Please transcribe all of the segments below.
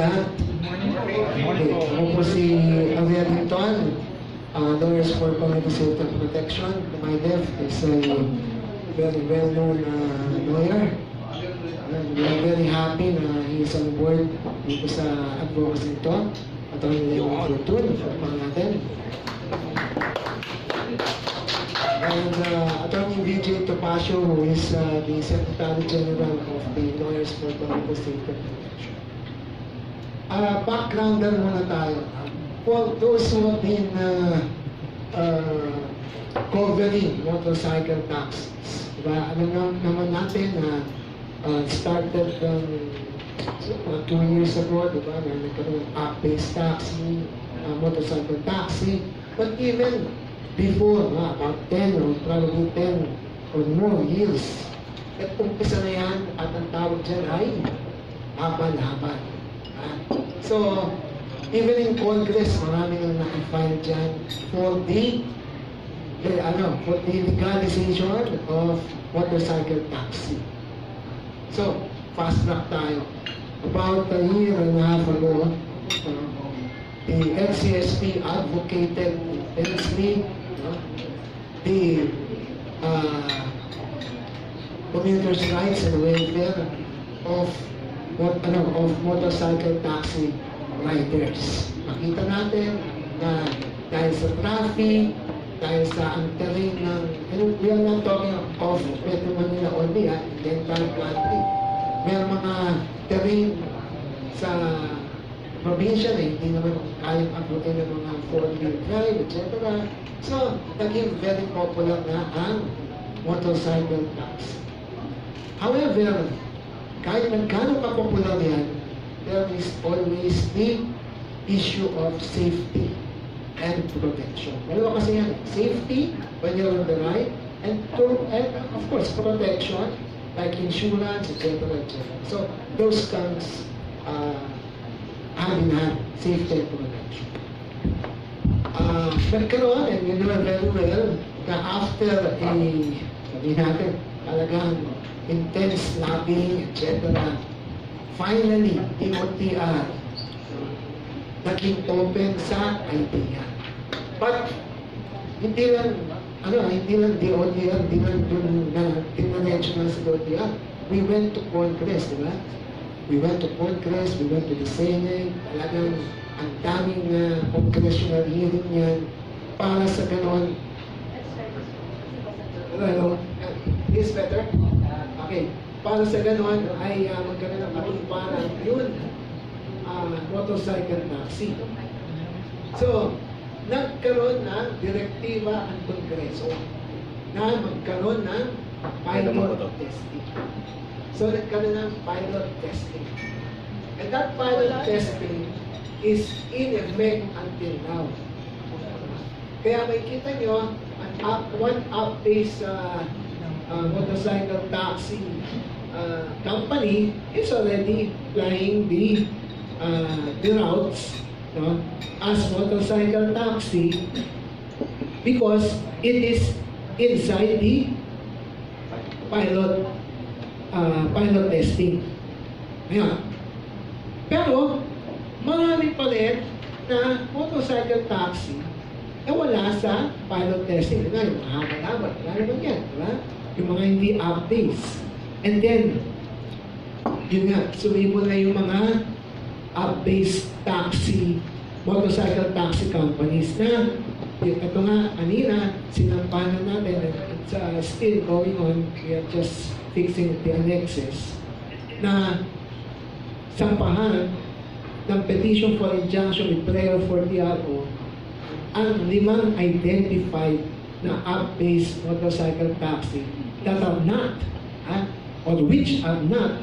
lahat. Okay, ako po si Ariel Hinton, Lawyers for Community Safety and Protection. To my left is a very well-known lawyer. We are very happy na he is on board dito sa advocacy ito. Attorney Leo Fortune, pang natin. And Attorney VJ Topacio, who is the Secretary General of the Lawyers for Community Safety and Protection. Backgrounder muna tayo. For those who have been covering motorcycle taxis, diba? Alam naman natin na started 2 years ago, diba? Na nagkaroon ng app-based taxi, motorcycle taxi. But even before, about 10 or probably 10 or more years, umpisa na yan at ang tawag dyan ay laban-laban. So, even in Congress, marami nang nakifile dyan for the legalization of motorcycle taxi. So, fast track tayo. About a year and a half ago, the LCSP advocated intensely the commuters' rights and welfare of motorcycle taxi riders. Makita natin na dahil sa traffic, dahil sa ang terrain ng, we are not talking of Metro Manila only, the entire country. May mga terrain sa probinsya na hindi naman kayang abutin ng mga 4-wheel drive, etc. So, naging very popular na ang motorcycle taxi. However, kahit magkano ka-popular yan, there is always the issue of safety and protection. Dalawa kasi yan, safety when you're on the ride, and of course, protection, like insurance, etc. So, those comes hand in hand, safety and protection. Nagkaroon, and you know very well, na after sabihin natin, talagang intense lobbying, etc. Finally, DOTR naging open sa idea. But, hindi lang DOTR, hindi lang dun na tinanensyon lang sa DOTR. We went to Congress, di ba? We went to Congress, we went to the Senate, talagang ang daming congressional hearing yan para sa ganon. Is better? Okay. Para sa ganon ay magkaroon ng katuparan yun, motorcycle taxi. So, nagkaroon ng direktiba ang Kongreso na magkaroon ng pilot testing. So, nagkaroon ng pilot testing. And that pilot testing is in effect until now. Kaya makikita nyo, one app-based motorcycle taxi company is already flying the routes as motorcycle taxi because it is inside the pilot testing. Ayan. Pero marami pa rin na motorcycle taxi na wala sa pilot testing. Yung mahaba-haba, wala naman yan, diba? Yung mga hindi app-based. And then, yun nga, sumibol na yung mga app-based taxi, motorcycle taxi companies na, ito nga, kanina, sinampanan natin, it's still going on, we are just fixing the annexes, na sampahan ng petition for injunction with prayer for TRO ang 5 identified na app-based motorcycle taxi that are not, or which are not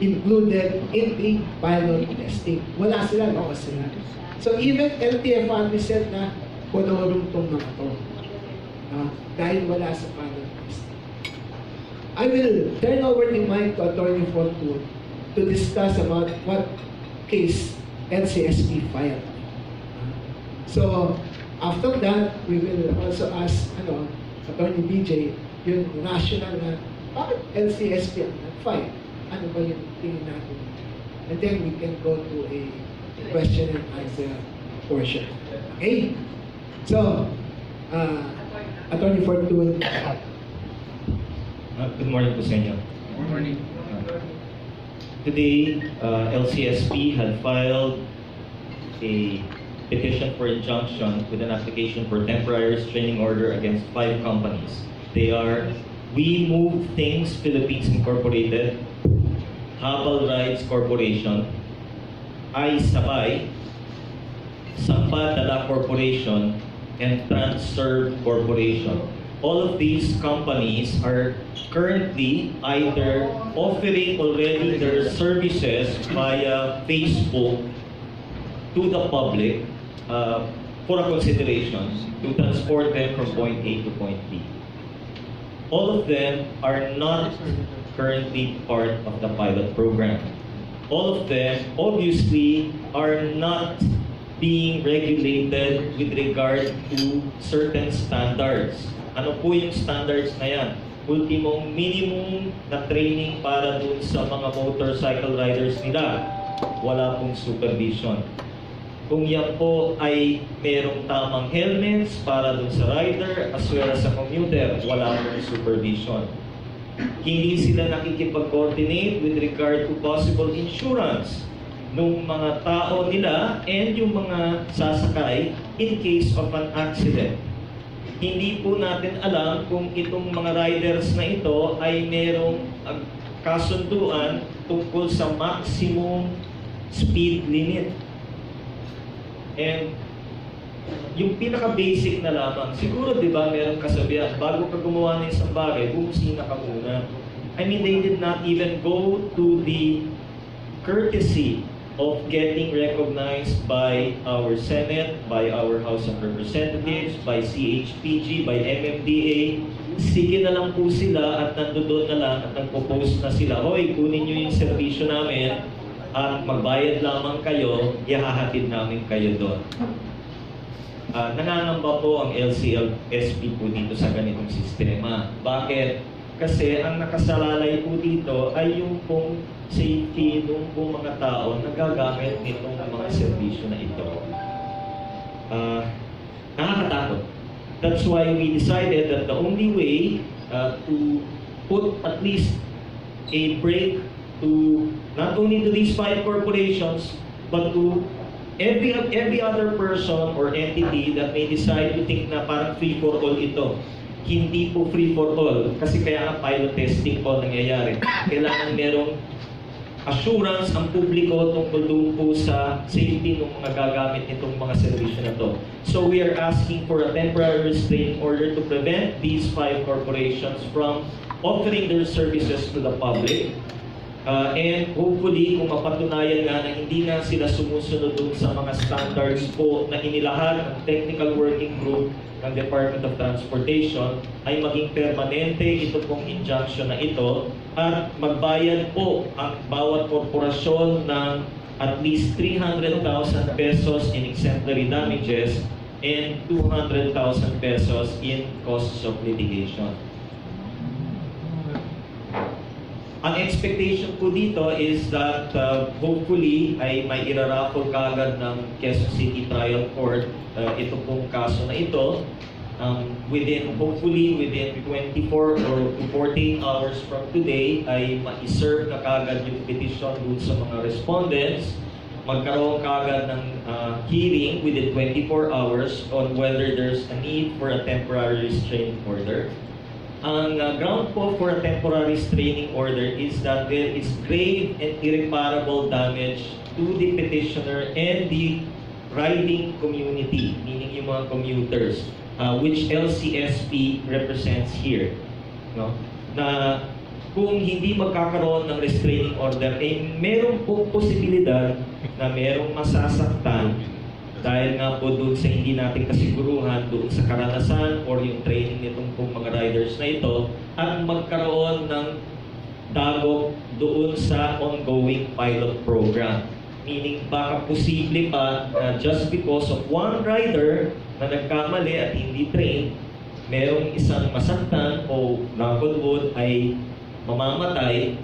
included in the pilot testing. Wala sila, lakas sila. So even LTFRB said na konorum tong mga to. Dahil wala sa pilot testing. I will turn over the mic to Attorney Fortune to discuss about what case LCSP filed. So, after that, we will also ask Attorney BJ, yung rational na bakit LCSP ang nag-file? Ano ba yung tingin natin? and then we can go to a question and answer portion. Okay? So, Attorney Fortune. Good morning po sa inyo. Good morning. Today, LCSP had filed a petition for injunction with an application for temporary restraining order against 5 companies. They are We Move Things Philippines Incorporated, Habal Rides Corporation, I Sabay, Samba Dala Corporation, and Transserve Corporation. All of these companies are currently either offering already their services via Facebook to the public for a consideration to transport them from point A to point B. All of them are not currently part of the pilot program. All of them obviously are not being regulated with regard to certain standards. Ano po yung standards na yan? Ultimong minimum na training para dun sa mga motorcycle riders nila. Wala pong supervision. Kung yan po ay merong tamang helmets para dun sa rider as well as sa commuter, wala pong supervision. Hindi sila nakikipag-coordinate with regard to possible insurance ng mga tao nila and yung mga sasakay in case of an accident. Hindi po natin alam kung itong mga riders na ito ay merong kasunduan tungkol sa maximum speed limit. And yung pinaka-basic na lamang, siguro di ba merong kasabihan, bago ka gumawa ng isang bagay, bumusina ka muna. I mean, they did not even go to the courtesy of getting recognized by our Senate, by our House of Representatives, by CHPG, by MMDA. Sige na lang po sila at nandoon na lang at nagpo-post na sila, hoy, kunin nyo yung servisyo namin at magbayad lamang kayo, ihahatid namin kayo doon. Nangangamba po ang LCSP po dito sa ganitong sistema. Bakit? Kasi ang nakasalalay po dito ay yung pong safety ng pong mga tao na gagamit nitong mga serbisyo na ito. Nakakatakot. That's why we decided that the only way to put at least a break to not only to these 5 corporations, but to every other person or entity that may decide to think na parang free for all ito. Hindi po free for all. Kasi kaya nga pilot testing po nangyayari. Kailangan merong assurance ang publiko tungkol doon po sa safety ng mga gagamit nitong mga servisyo na to. So we are asking for a temporary restraining order to prevent these 5 corporations from offering their services to the public. And hopefully, kung mapatunayan nga na hindi nga sila sumusunod dun sa mga standards po na inilahad ng Technical Working Group ng Department of Transportation, ay maging permanente ito pong injunction na ito at magbayad po ang bawat korporasyon ng at least 300,000 pesos in exemplary damages and 200,000 pesos in costs of litigation. Ang expectation ko dito is that hopefully ay may iraraffle kagad ng Quezon City Trial Court ito pong kaso na ito. Hopefully within 24 or 48 hours from today ay ma-serve na kagad yung petition dun sa mga respondents. Magkaroon kagad ng hearing within 24 hours on whether there's a need for a temporary restraining order. Ang ground po for a temporary restraining order is that there is grave and irreparable damage to the petitioner and the riding community, meaning yung mga commuters, which LCSP represents here. No? Na kung hindi magkakaroon ng restraining order, meron pong posibilidad na merong masasaktan dahil nga po doon sa hindi natin kasiguruhan, doon sa karanasan or yung training nitong pong mga riders na ito, at magkaroon ng dagok doon sa ongoing pilot program. Meaning baka posible pa just because of one rider na nagkamali at hindi trained, merong isang masaktan o knock on wood ay mamamatay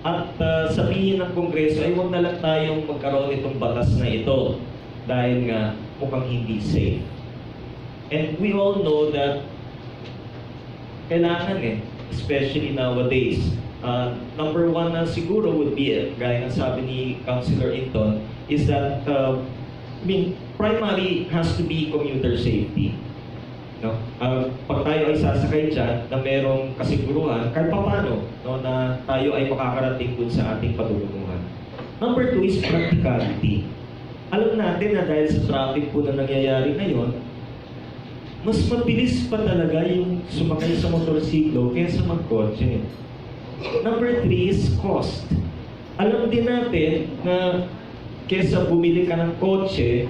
At sabihin ng Kongreso ay huwag na lang tayong magkaroon itong batas na ito dahil nga mukhang hindi safe. And we all know that kailangan especially nowadays. Number one na siguro would be, gaya ng sabi ni Councilor Inton, is that, primary has to be commuter safety. No? Pag tayo ay sasakay dyan na merong kasiguruhan, kahit paano, no, na tayo ay makakarating dun sa ating patutunguhan. Number two is practicality. Alam natin na dahil sa traffic po na nangyayari ngayon, mas mabilis pa talaga yung sumakay sa motorsiklo kaysa magkotse. Number three is cost. Alam din natin na kaysa bumili ka ng kotse,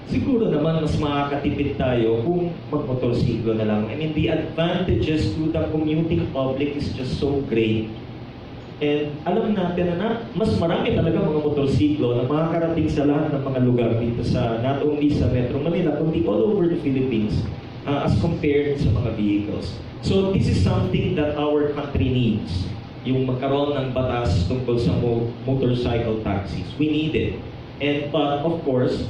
siguro naman mas makakatipid tayo kung magmotorsiklo na lang. I mean, the advantages to the commuting public is just so great. And alam natin na mas marami talaga mga motorsiklo na makakarating sa lahat ng mga lugar dito sa, not only sa Metro Manila, kundi all over the Philippines as compared sa mga vehicles. So this is something that our country needs. Yung magkaroon ng batas tungkol sa motorcycle taxis. We need it. And but of course,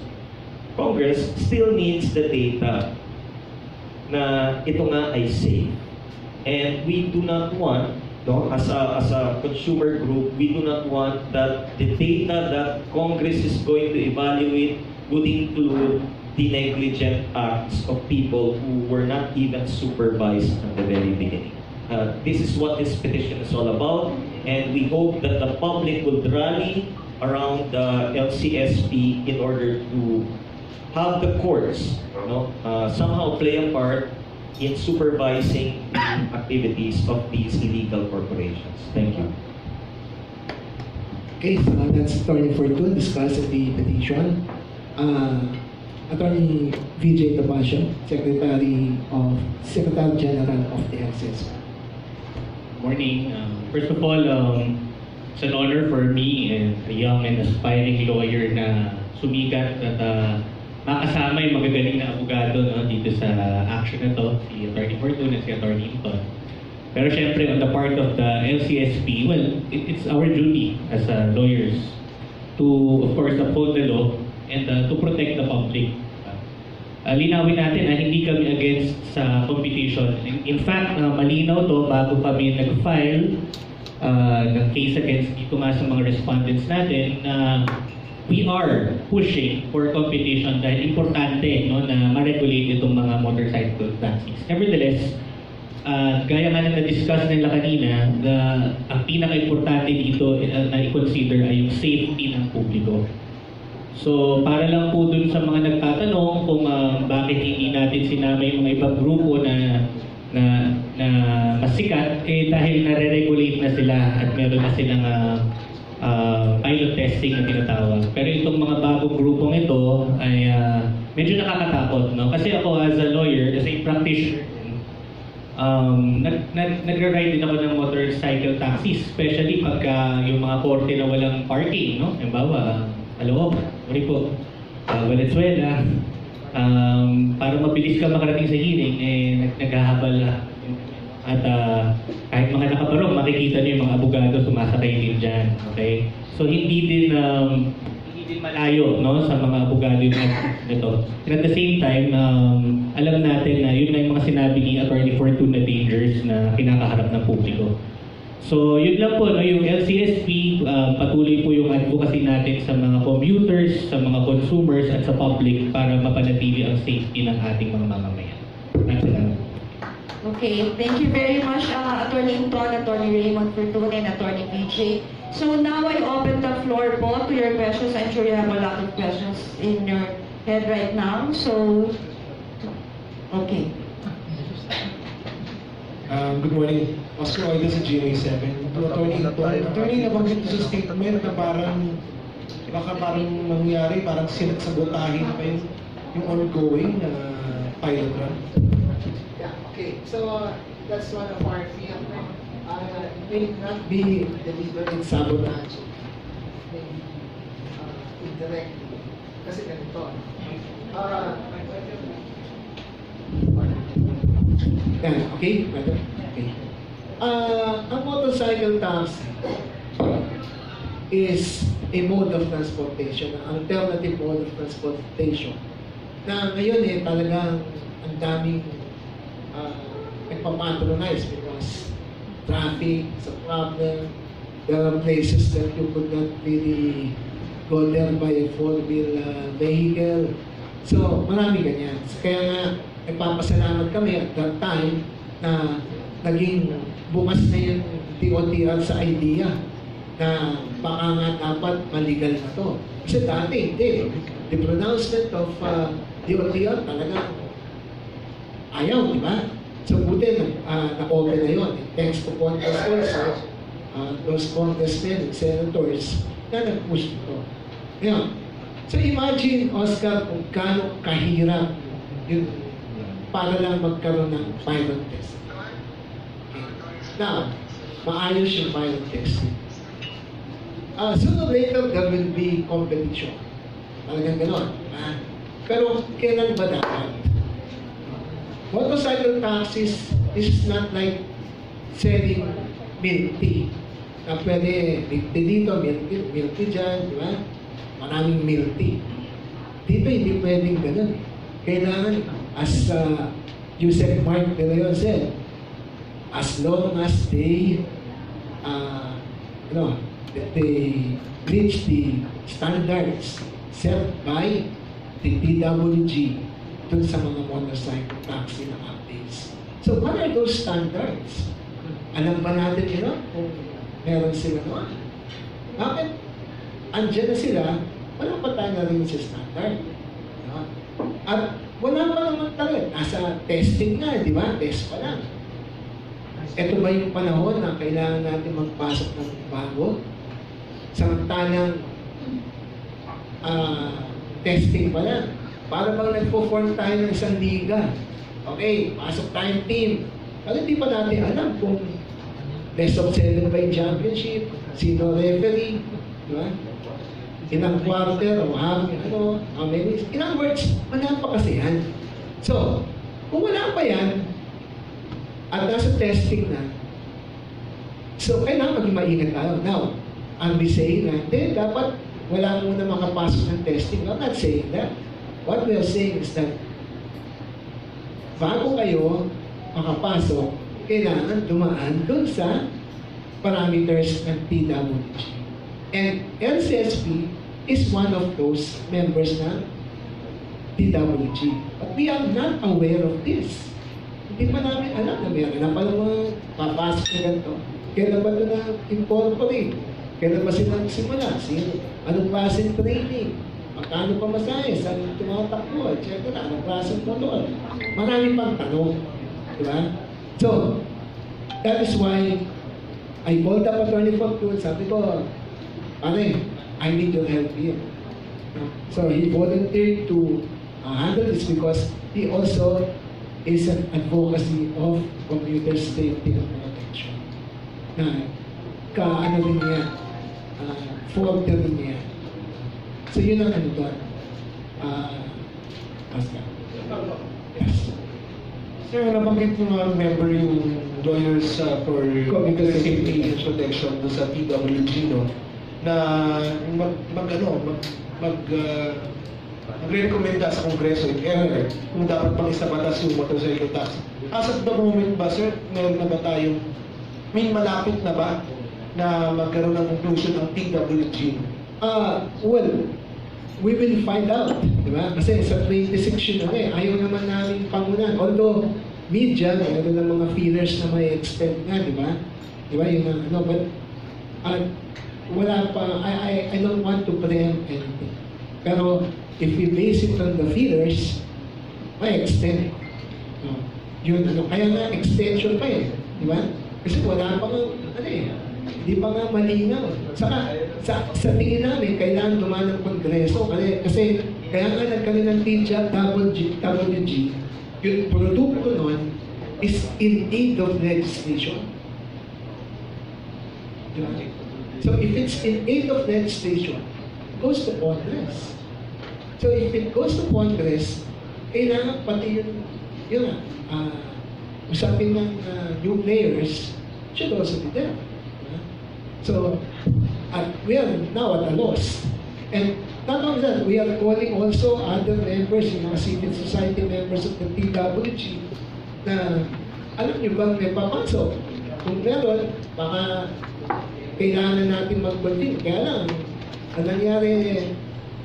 Congress still needs the data na ito nga ay safe. And we do not want, no, as a consumer group, we do not want that the data that Congress is going to evaluate would include the negligent acts of people who were not even supervised at the very beginning. This is what this petition is all about, and we hope that the public will rally around the LCSP in order to have the courts, somehow play a part in supervising the activities of these illegal corporations. Thank you. Okay, so that's Attorney Fortune discussing the petition. Attorney VJ Tapasio, Secretary General of the LCSP. Morning. First of all, it's an honor for me and a young and aspiring lawyer na sumikat at makasama yung magagaling na abogado, no, dito sa action na to, si Attorney Fortune at si Attorney Inton. Pero syempre, on the part of the LCSP, well, it's our duty as lawyers to, of course, uphold the law and to protect the public. Linawin natin na hindi kami against sa competition. In fact, malinaw to bago kami nag-file ng case against dito nga sa mga respondents natin na we are pushing for competition dahil importante, no, na ma-regulate itong mga motorcycle taxis. Nevertheless, gaya nga na na-discuss nila kanina, ang pinaka-importante dito na i-consider ay yung safety ng publiko. So, para lang po dun sa mga nagtatanong kung bakit hindi natin sinama yung mga ibang grupo na masikat, dahil nare-regulate na sila at meron na silang pilot testing na tinatawag. Pero itong mga bagong grupong ito ay medyo nakakatakot, no? Kasi ako as a lawyer, as a practitioner, nagra-ride din ako ng motorcycle taxis, especially pagka yung mga korte na walang parking, no? Halimbawa, Aloob, sorry po, Valenzuela, para mabilis ka makarating sa hearing, naghahabal at kahit mga nakabarong, makikita niyo yung mga abogado sumasakay din dyan, okay? So hindi din malayo, no, sa mga abogado yung ito. And at the same time, alam natin na yun na yung mga sinabi ni Attorney Fortune na dangers na kinakaharap ng publiko. So yun lang po, no, yung LCSP, patuloy po yung advocacy natin sa mga commuters, sa mga consumers at sa public para mapanatili ang safety ng ating mga mamamayan. Salamat. Okay, thank you very much, Attorney Inton, Attorney Raymond Fortune, and Attorney PJ. So now I open the floor po to your questions. I'm sure you have a lot of questions in your head right now. So, okay. Good morning. Oscar Oida sa GMA7. Attorney Inton, Attorney, nabanggit sa statement na baka parang mangyari, parang sinagsabotahin pa yung ongoing na pilot run. Yeah, okay. So that's one of our fear. It may not be deliberate sabotage. Maybe indirectly. Kasi ganito. Yeah, okay, madam. Okay. Ang motorcycle taxi is a mode of transportation, an alternative mode of transportation. Na ngayon talagang ang daming nagpapatronize because traffic is a problem. There are places that you could not really go there by a four-wheel vehicle. So, marami ganyan. Kaya nga, nagpapasalamat kami at that time na naging bukas na yung DOTR sa idea na baka nga dapat maligal na to. Kasi dati, hindi. The pronouncement of DOTR talaga ayaw, di ba? So, buti na-open na yun. Thanks to Congress also, those congressmen and senators na nag-push ito. Ngayon, so imagine, Oscar, kung gaano kahirap yun para lang magkaroon ng pilot test. Now, maayos yung pilot test. Sooner or later, there will be competition. Talagang gano'n. Pero kailan ba dapat? Motorcycle taxis is not like selling milk tea. Na pwede, milk tea dito, milk tea dyan, di ba? Maraming milk tea. Dito hindi pwedeng ganun. Kailangan, as Joseph Mark de Leon said, as long as they, they reach the standards set by the DWG dun sa mga motorcycle taxi na updates. So, what are those standards? Alam ba natin yun kung meron sila noon? Bakit? Andiyan na sila, wala pa tayo na rin sa standard. No? At wala pa naman talaga. Nasa testing nga, di ba? Test pa lang. Ito ba yung panahon na kailangan natin magpasok ng bago? Samantalang testing pa lang. Para bang nagpo-form tayo ng isang liga. Okay, pasok tayong team. Pero hindi pa natin alam kung best of 7 ba yung championship, sino referee, di ba? Ilang quarter, o how many, in other words, wala pa kasi yan. So, kung wala pa yan, at nasa testing na, so kailangan maging maingat tayo. Now, ang we saying na, dapat wala muna makapasok ng testing. I'm not saying that. What we are saying is that bago kayo makapasok, kailangan dumaan dun sa parameters ng TWG. And LCSP is one of those members ng TWG. But we are not aware of this. Hindi pa namin alam na meron na palang mga papasok na ganito. Kailan ba ito na-incorporate? Kailan ba sila nagsimula? Anong klaseng training? Magkano pa masahe? Saan tumatakbo? Etc. Anong klaseng motor? Marami pang tanong. Diba? So, that is why I called up Attorney Fortune. Sabi ko, pare, I need your help here. So, he volunteered to handle this because he also is an advocacy of commuter safety and protection. Ano rin niya, forte rin niya. So yun ang ano doon. Oscar. Yes. Sir, nabanggit mo nga member yung lawyers for commuter safety and protection do sa TWG, no? Na magre-recommenda sa Kongreso if ever kung dapat pang isabatas yung motorcycle tax. As of the moment ba, sir, meron na ba tayong malapit na ba na magkaroon ng conclusion ng TWG? Well, we will find out, di ba? Kasi sa 26 yun ayaw naman namin pangunan. Although, media, meron ng mga feelers na may expect nga, di ba? Di ba? Yung but wala pa, I don't want to preempt anything. Pero, if we base it on the feelers, may extend. No? Yun, kaya nga, extension pa di ba? Kasi wala pa nga, hindi pa nga malinaw. Saka, sa tingin namin, kailangan dumaan ng Kongreso. Kasi kaya nga nagkaroon ng TWG, yung produkto nun is in aid of legislation. Diba? So if it's in aid of legislation, it goes to Congress. So if it goes to Congress, kailangan pati yun usapin ng new players should also be there. So, we are now at a loss. And not only that, we are calling also other members, yung mga civil society members of the TWG, na alam niyo bang may papasok? Kung meron, baka kailangan natin mag-continue. Kaya lang, ang nangyari,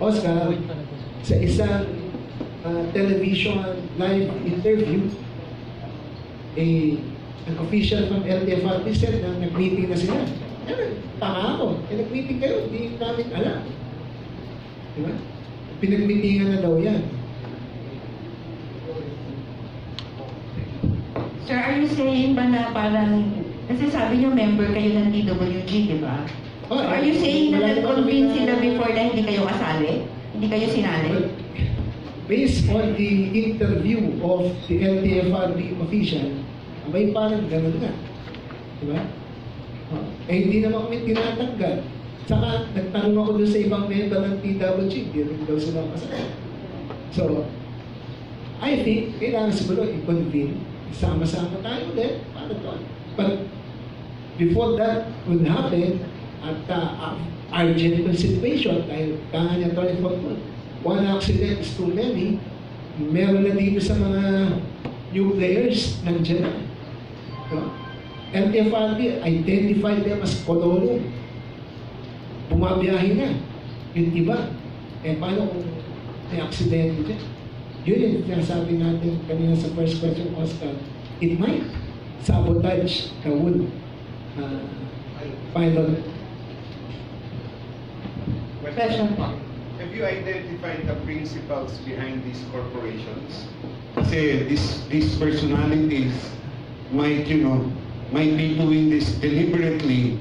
Oscar, sa isang television live interview, an official from LTFRB said na nag-meeting na sila. Tama ako. Nag-meeting kayo, hindi namin alam. Diba? Pinag-meetingan na daw yan. Sir, are you saying ba na parang, kasi sabi niyo member kayo ng TWG, di ba? So are you saying na nag-convince sila before na hindi kayo kasali? Hindi kayo sinali? Well, based on the interview of the LTFRB official, may parang gano'n nga. Diba? Hindi naman kami tinatanggal. Saka, nagtanong ako doon sa ibang member ng TWG, hindi rin daw sila kasama. So, I think, kailangan siguro i-convene, sama-sama tayo ulit, para doon. But, before that will happen, at urgent situation, dahil kaya niya 24 one accident is too many, meron na dito sa mga new players, nandiyan na. LTFRB identified them as kololo. Bumabiyahe na. Yung iba. Paano kung may aksidente dyan? Yun yung sinasabi natin kanina sa first question, Oscar. It might sabotage the whole pilot. Question po. Have you identified the principals behind these corporations? Kasi these personalities might, might be doing this deliberately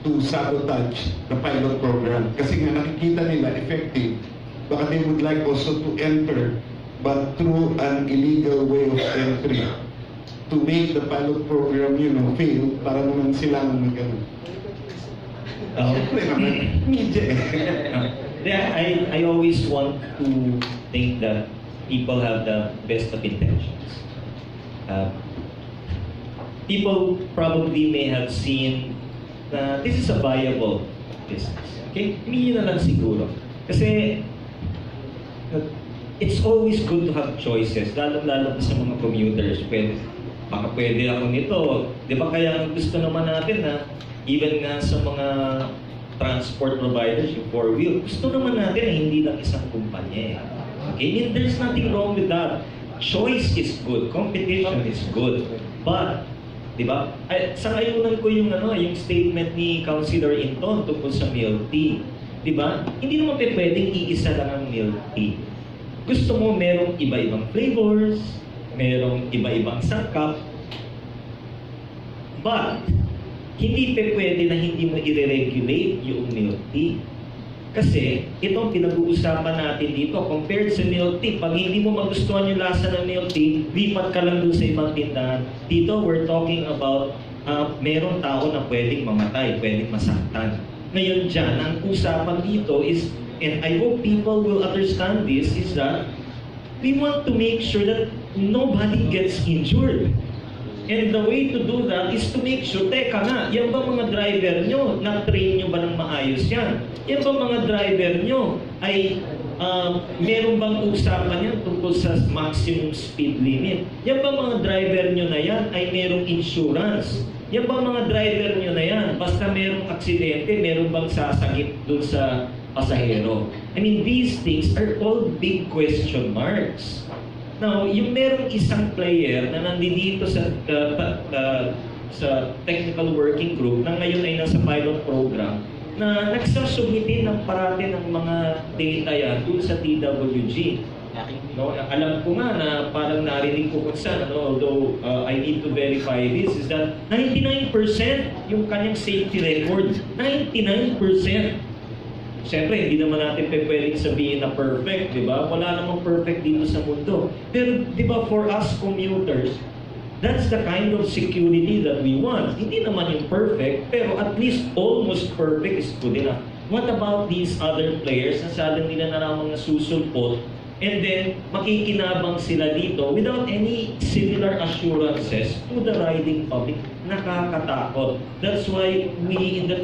to sabotage the pilot program. Kasi nga nakikita nila effective. Baka they would like also to enter, but through an illegal way of entry to make the pilot program, fail para naman silang magano. Siyempre naman, media. Yeah, I always want to think that people have the best of intentions. People probably may have seen this is a viable business. Okay? Hindi na lang siguro. Kasi it's always good to have choices, lalo-lalo sa mga commuters. Baka pwede ako nito. Di ba kaya gusto naman natin na even nga sa mga transport providers, yung four-wheel, gusto naman natin na hindi lang isang kumpanya. Okay? And there's nothing wrong with that. Choice is good. Competition is good. But, di ba? Sang-ayunan ko yung statement ni Councilor Inton tungkol sa milk tea. Di ba? Hindi naman pwedeng iisa lang ang milk tea. Gusto mo merong iba-ibang flavors, merong iba-ibang sangkap, but hindi pwede na hindi mo i-regulate yung milk tea. Kasi itong pinag-uusapan natin dito, compared sa milk tea, pag hindi mo magustuhan yung lasa ng milk tea, lipat ka lang dun sa ibang tindahan. Dito, we're talking about merong tao na pwedeng mamatay, pwedeng masaktan. Ngayon dyan, ang usapan dito is, and I hope people will understand this, is that we want to make sure that nobody gets injured. And the way to do that is to make sure, teka nga, yan ba mga driver nyo, na-train nyo ba ng maayos yan? Yan ba mga driver nyo ay meron bang usapan yan tungkol sa maximum speed limit? Yan ba mga driver nyo na yan ay merong insurance? Yan ba mga driver nyo na yan, basta merong aksidente, meron bang sasakit dun sa pasahero? I mean, these things are all big question marks. Now, yung merong isang player na nandito sa technical working group na ngayon ay nasa pilot program na nagsasubitin ng parati ng mga data yan dun sa TWG. No, alam ko nga na parang narinig ko kung saan, although I need to verify this, is that 99% yung kanyang safety record. 99%. Siyempre, hindi naman natin pwedeng sabihin na perfect, di ba? Wala namang perfect dito sa mundo. Pero, di ba, for us commuters, that's the kind of security that we want. Hindi naman yung perfect, pero at least almost perfect is good enough. What about these other players na suddenly na naman nasusulpot and then makikinabang sila dito without any similar assurances to the riding public? Nakakatakot. That's why we in the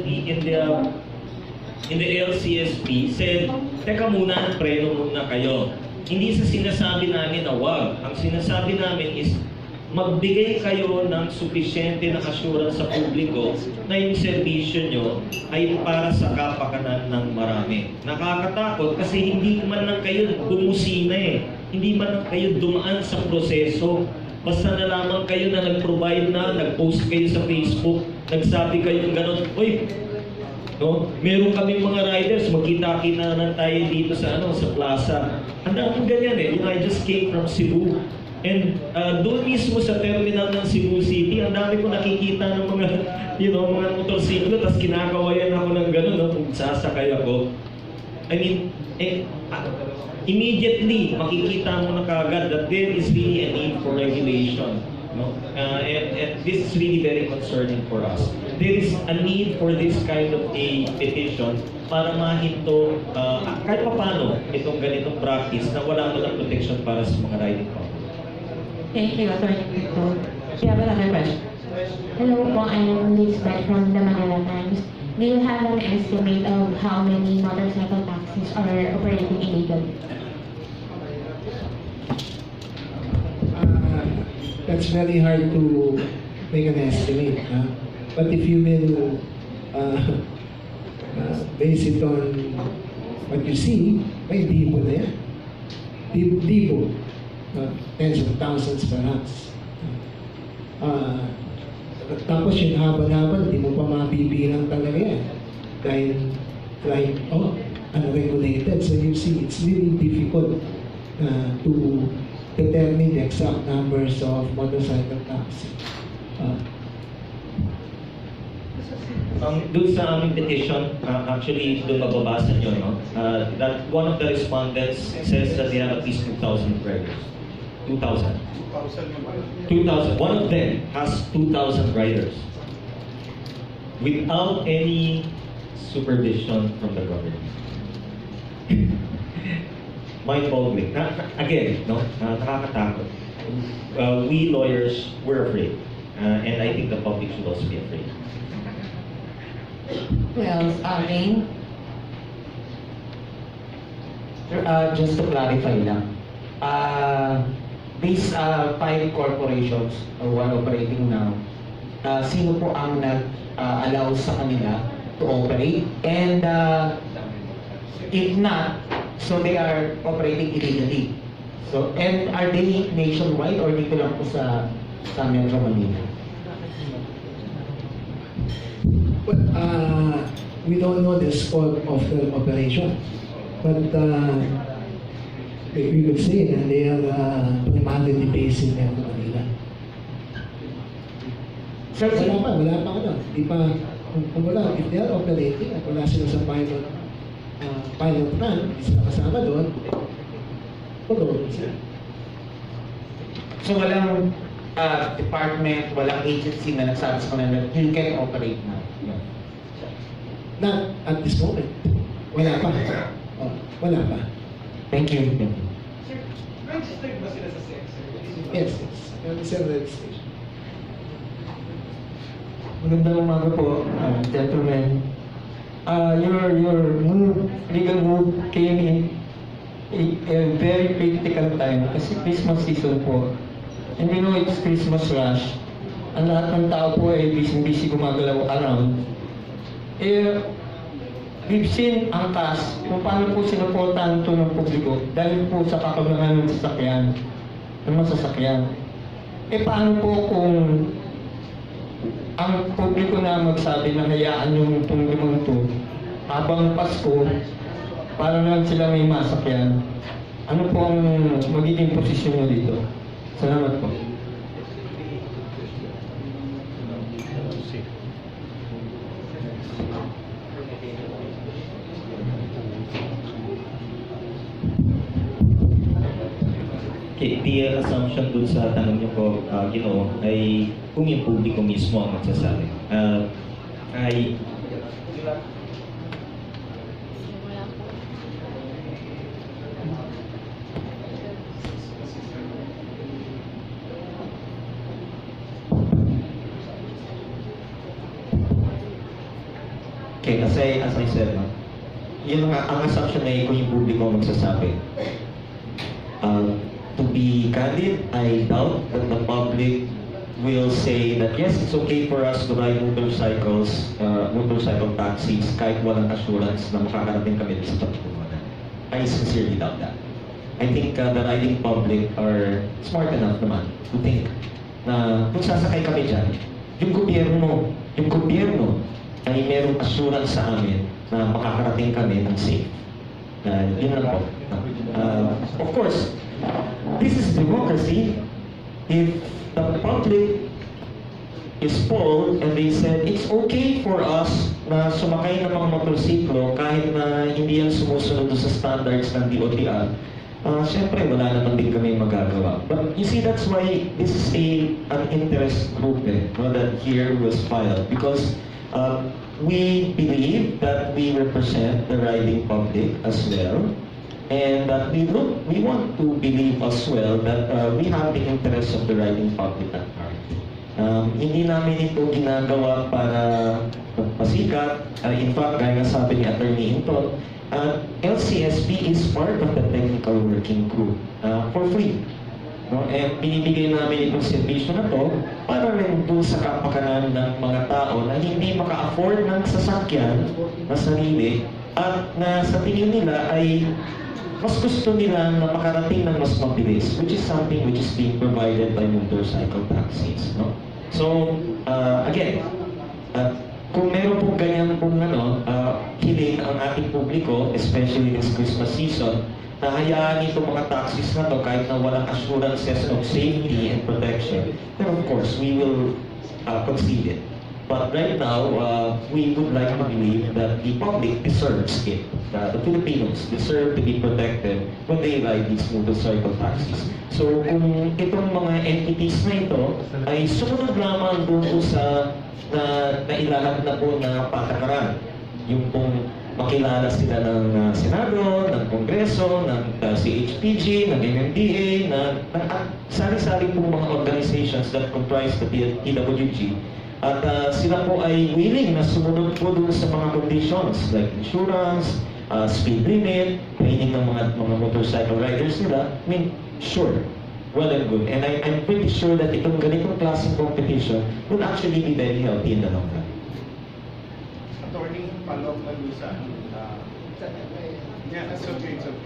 LCSP said, teka muna, preno muna kayo. Hindi sa sinasabi namin na wag. Ang sinasabi namin is, magbigay kayo ng sufisyente na assurance sa publiko na yung serbisyo nyo ay para sa kapakanan ng marami. Nakakatakot kasi hindi man lang kayo bumusina eh. Hindi man lang kayo dumaan sa proseso. Basta na lamang kayo na nag-provide na, nag-post kayo sa Facebook, nagsabi kayo ng gano'n, "Uy, no, meron kaming mga riders, magkita-kita na tayo dito sa sa plaza." Ang daming ganyan eh. You know, I just came from Cebu. And doon mismo sa terminal ng Cebu City, ang dami ko nakikita ng mga, mga motorsiklo, tapos kinakawayan ako ng gano'n, no, kung sasakay ako. I mean, immediately, makikita mo na kagad that there is really a need for regulation. No? And this is really very concerning for us. There is a need for this kind of a petition para mahinto kahit pa paano itong ganitong practice na wala mo ng protection para sa mga riding companies. Thank you, Attorney Vito. Do you have another question? Hello po, I'm Liz Beth from the Manila Times. Do you have an estimate of how many motorcycle taxis are operating illegally? That's very hard to make an estimate. But if you will base it on what you see, may dibo na yan. Dibo. Tens of thousands perhaps. Tapos yung haba-haba, hindi mo pa mabibilang talaga yan. Dahil, unregulated. So you see, it's really difficult to determine the exact numbers of motorcycle taxi. Doon sa aming petition, actually, doon mababasa nyo, no? That one of the respondents says that they have at least 2,000 riders. 2,000. 2,000. One of them has 2,000 riders without any supervision from the government. Mind-boggling. Again, no? Nakakatakot. We lawyers, we're afraid. And I think the public should also be afraid. Well, Amin? Just to clarify lang, these 5 corporations, or one operating now, sino po ang nag-allow sa kanila to operate? And if not, so they are operating illegally. So, and are they nationwide or dito lang po sa Metro Manila? Well, we don't know the scope of the operation, but we could say that they are primarily based in Metro Manila. Sir, Wala pa ano. Di pa, kung wala, if they are operating at wala sila sa pilot run, hindi sila kasama doon, pag-operate sila. so walang department, walang agency na nagsabi sa kanila, you can operate now. Not at this moment. Wala pa. Wala pa. Thank you. Registered ba sila sa sex? Yes, yes. Meron silang registration. Magandang umaga po, gentlemen. Your move, legal move came in a very critical time kasi Christmas season po. And we know it's Christmas rush. Ang lahat ng tao po ay busy gumagalaw around. We've seen ang task kung paano po sinuportahan ito ng publiko dahil po sa kakabangan ng sasakyan, ng masasakyan. Paano po kung ang publiko na magsabi na hayaan yung itong limang ito habang Pasko para lang sila may masakyan? Ano po ang magiging posisyon nyo dito? Salamat po. Okay, the assumption dun sa tanong niyo po, Ginoo, ay kung yung publiko mismo ang magsasabi. Ay Okay, kasi as I said, no, yun ang assumption na kung yung publiko magsasabi. To be candid, I doubt that the public will say that yes, it's okay for us to ride motorcycle taxis kahit walang assurance na makakarating kami sa pagkukunan. I sincerely doubt that. I think the riding public are smart enough naman to think na kung sasakay kami dyan, yung gobyerno ay merong assurance sa amin na makakarating kami ng safe. Yun lang po. Of course, this is democracy. If the public is polled and they said it's okay for us na sumakay ng mga motorsiklo kahit na hindi yan sumusunod sa standards ng DOTR, siyempre wala naman din kami magagawa. But you see, that's why this is an interest group that here was filed, because we believe that we represent the riding public as well. And we want to believe as well that we have the interests of the riding public at heart. Hindi namin ito ginagawa para magpasikat. In fact, gaya nga sabi ni Attorney Hinton, LCSP is part of the technical working group for free. No? And binibigay namin itong servisyo na to para rin doon sa kapakanan ng mga tao na hindi maka-afford ng sasakyan na sarili at na sa tingin nila ay mas gusto nila na makarating ng mas mabilis, which is something which is being provided by motorcycle taxis. No? So, again, kung meron pong ganyan pong hiling ang ating publiko, especially this Christmas season, na hayaan itong mga taxis na to kahit na walang assurances of safety and protection, then of course, we will concede it. But right now, we would like to believe that the public deserves it. The Filipinos deserve to be protected when they ride these motorcycle taxis. So kung itong mga entities na ito ay sumunod lamang doon po sa nailahat na po na patakaran, yung pong makilala sila ng Senado, ng Kongreso, ng CHPG, ng MMDA, ng sari-sari po mga organizations that comprise the PWG. At sila po ay willing na sumunod po doon sa mga conditions like insurance, speed limit, training ng mga motorcycle riders nila. I mean, sure, well and good. And I'm pretty sure that itong ganitong klaseng competition will actually be very healthy in the long run. Attorney, follow-up na Lusa. Yeah, it's okay, it's okay.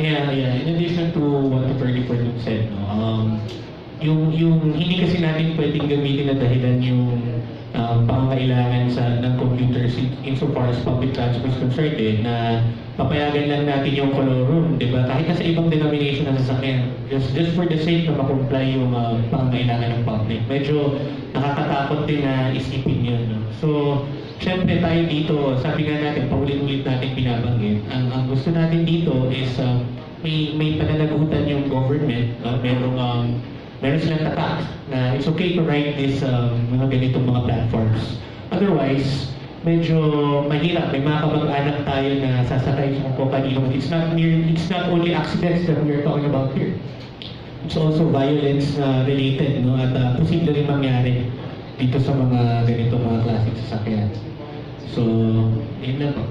Yeah. In addition to what Attorney Ferdinand said, yung hindi kasi natin pwedeng gamitin na dahilan yung pangangailangan ng computers insofar as public transport is concerned na papayagan lang natin yung color room, di ba? Kahit na sa ibang denomination na sasakyan, just for the sake na makomply yung pangangailangan ng public. Medyo nakakatakot din na isipin yun. No? So, syempre tayo dito, sabi nga natin, paulit-ulit natin binabanggit, ang gusto natin dito is may pananagutan yung government, meron silang tatak na it's okay to ride this mga ganitong mga platforms. Otherwise, medyo mahirap. May mga kamag-anak tayo na sasakay kung kanino. It's not only accidents that we're talking about here. It's also violence related, no? At posible rin mangyari dito sa mga ganitong mga klaseng sasakyan. So, yun na po.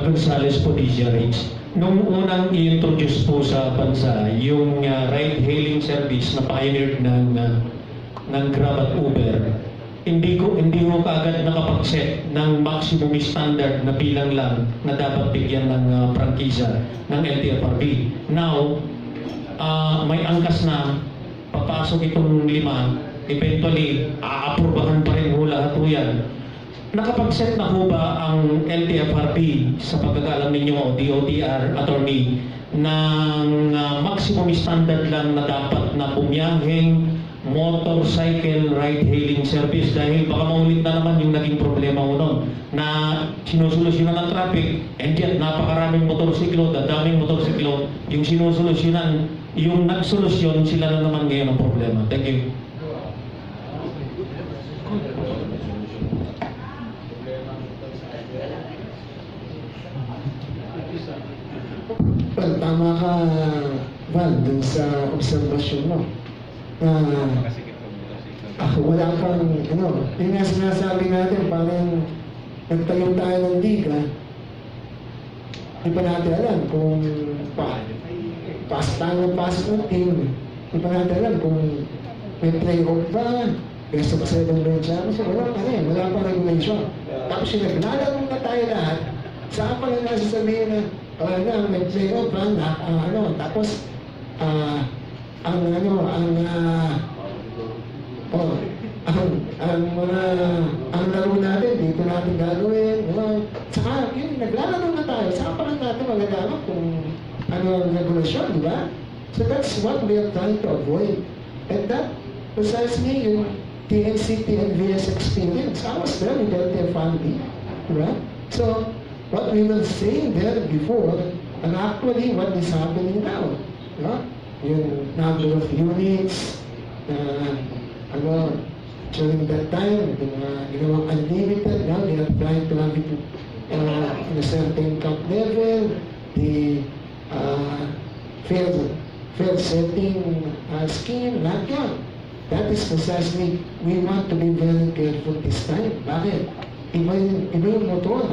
Gonzales po, DZRH. Nung unang i-introduce po sa bansa, yung ride-hailing service na pioneered ng Grab at Uber, hindi ko kaagad nakapag-set ng maximum standard na bilang lang na dapat bigyan ng prangkisa ng LTFRB. Now, may angkas na papasok itong 5, eventually, aaprubahan pa rin ho lahat po yan. Nakapag-set na ho ba ang LTFRB sa pagkakalam ninyo o DOTR, attorney, ng maximum standard lang na dapat na bumiyaheng motorcycle ride-hailing service? Dahil baka maulit na naman yung naging problema mo nun na sinusolusyonan ng traffic and yet napakaraming motorsiklo, dadaming motorsiklo, yung sinusolusyonan, yung nagsolusyon sila na naman ngayon ang problema. Thank you. Dun sa obserbasyon mo, wala kang, yung nga sinasabi natin, parang nagtayo tayo ng liga, di pa natin alam kung pasok tayo ng pasok ng team, di pa natin alam kung may play-off ba, best of 7 ba yung championship, wala pa regulation. Tapos yung naglalaro na tayo lahat, saan pa lang nasasabihin na, may play-off ba, tapos, ang laro natin, dito natin gagawin, saka yun, naglalaro na tayo, saka pa lang natin magagawa kung ano ang regulasyon, di ba? So that's what we are trying to avoid. And that, precisely, yung TNC, TNVS experience, I was there with their family, right? So, what we were saying there before, and actually what is happening now, yung number of units, during that time, ginawang unlimited, now they are trying to have it in a certain cap level, the fair setting scheme, lahat yun. That is precisely, we want to be very careful this time. Bakit? Iba yung motor.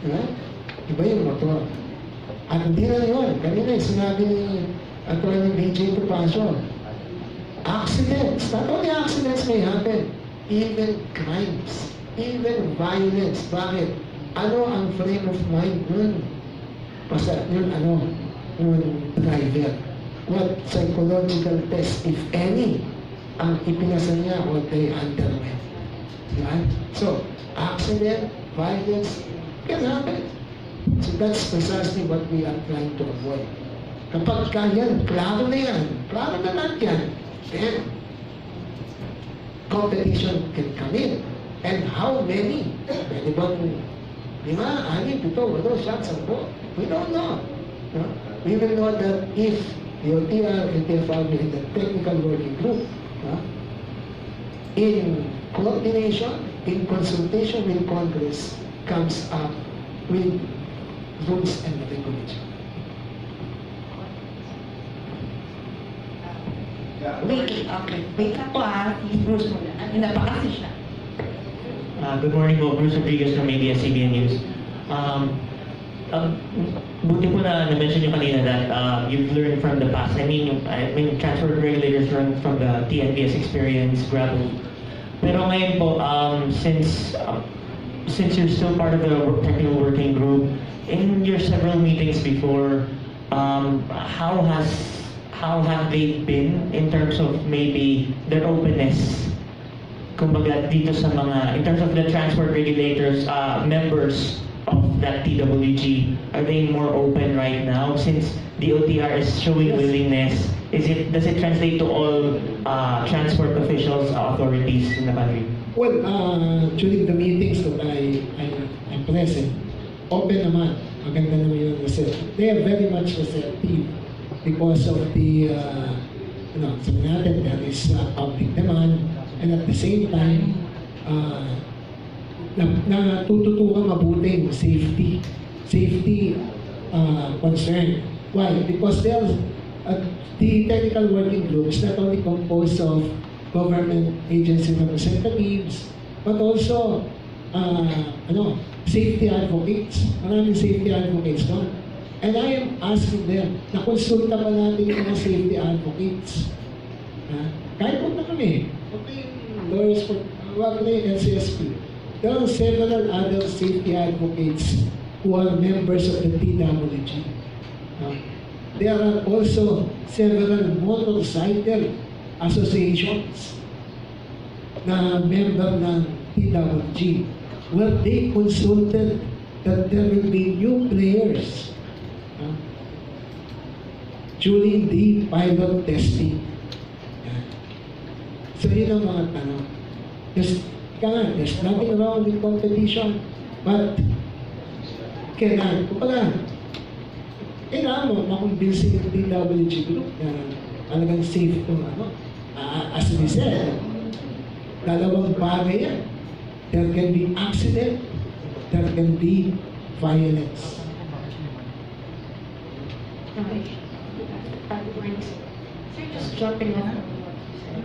Right? Iba yung motor. At hindi na yun. Kanina sinabi ni Atty. BJ Tupasio, accidents, not only accidents may happen, even crimes, even violence. Bakit? Ano ang frame of mind nun? Basta yun driver. What psychological test, if any, ang ipinasa niya or they underwent. Right? So, accident, violence, can happen. So that's precisely what we are trying to avoid. Kapag yan, klaro na lahat yan, then competition can come in. And how many? Pwede bang 5, 6, 7, 8, shots on board? We don't know. We will know that if the OTR and TFRB and the technical working group, in coordination, in consultation with Congress, comes up with rules and regulations. Wait lang po si Bruce muna. Napakasi siya. Good morning po, Bruce Rodriguez from ABS-CBN News. Buti po na na-mention nyo kanina that you've learned from the past. I mean, transport regulators learned from the TNVS experience, Gravel. Pero ngayon po, since you're still part of the technical working group, in your several meetings before, how have they been in terms of maybe their openness? Kumbaga dito sa mga, in terms of the transport regulators, members of that TWG, are they more open right now since the OTR is showing willingness? Does it translate to all transport officials, authorities in the country? Well, during the meetings that I'm present, open naman. Maganda naman yung reception. They are very much receptive because of the, sabi natin, there is public demand, and at the same time, natututukan mabuti yung safety concern. Why? Because the technical working group is not only composed of government agency representatives, but also safety advocates. Maraming safety advocates doon. And I am asking them, nakonsulta pa natin yung mga safety advocates. Kahit huwag na kami, huwag kayong lawyers for, huwag na yung LCSP. There are several other safety advocates who are members of the TWG. There are also several motorcycle associations na member ng TWG where they consulted that there will be new players during the pilot testing. So yun ang mga tanong. There's nothing wrong with competition, but kailangan mo makumbinsin yung TWG group na talagang safe kung as we said, dalawang bagay yan. There can be accident, there can be violence. Sir, just jumping off on what you said.